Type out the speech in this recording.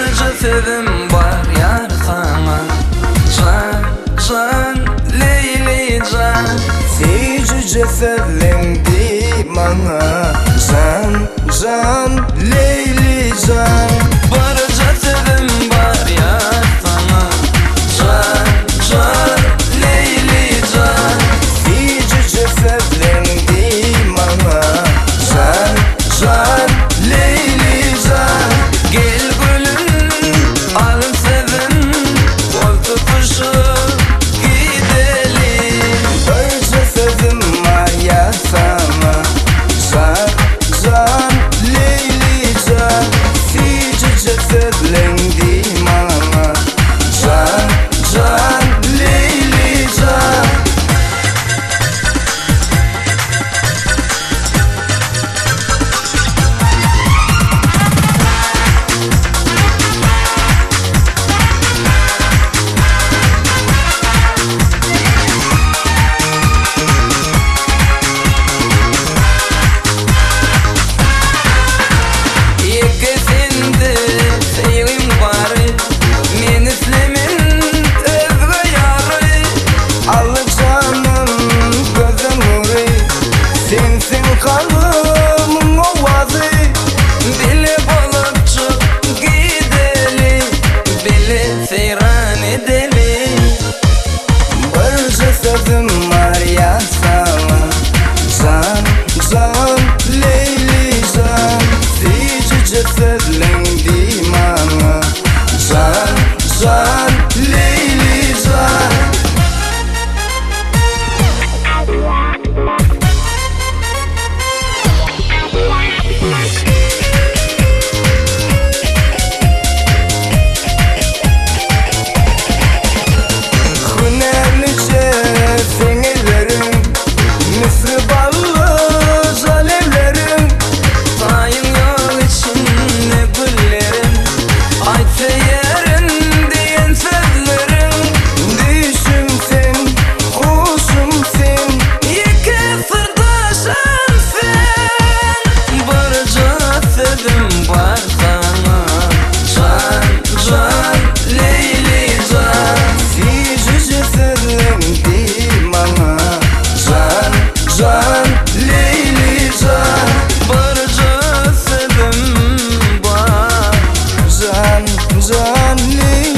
barca sevim var yar sana. Can, can, Leyli can. Sicüce sevlendi bana. Can, can, Leyli can. Barca sevim var yar sana. Can, can, Leyli can. Sicüce sevlendi bana. Can, can, Leyli can. Gel gülüm, al sevim, kol tutuşup gidelim. Barca sevim var ya sana. Can, can, Leyli can. Sicüce sevlendi bana. Can, can, Leyli can. Yekesinde sevim var, men islemin özgü yarı. Al canım gözüm nuru. Sensin kalbimın ovazı. Bile bolup çık gidelim, bile seyran edelim. Barca sözüm var ya sana. Can, can, Leyli can. Sicüce sevlendi bana. Can, can, Leyli can. Hünerlice fengilerim, misri ballı alevlerim. Sayın yol içinde güllerim, ayça yerin diyen sözlerim. Düşümsin, kuşumsin. İki sırdaşım sen, barca sevim var sana. Can, can, Leyli can. Sicüce sevlendi bana. Can, can, Leyli can. Barca sevim var. Can, can, Leyli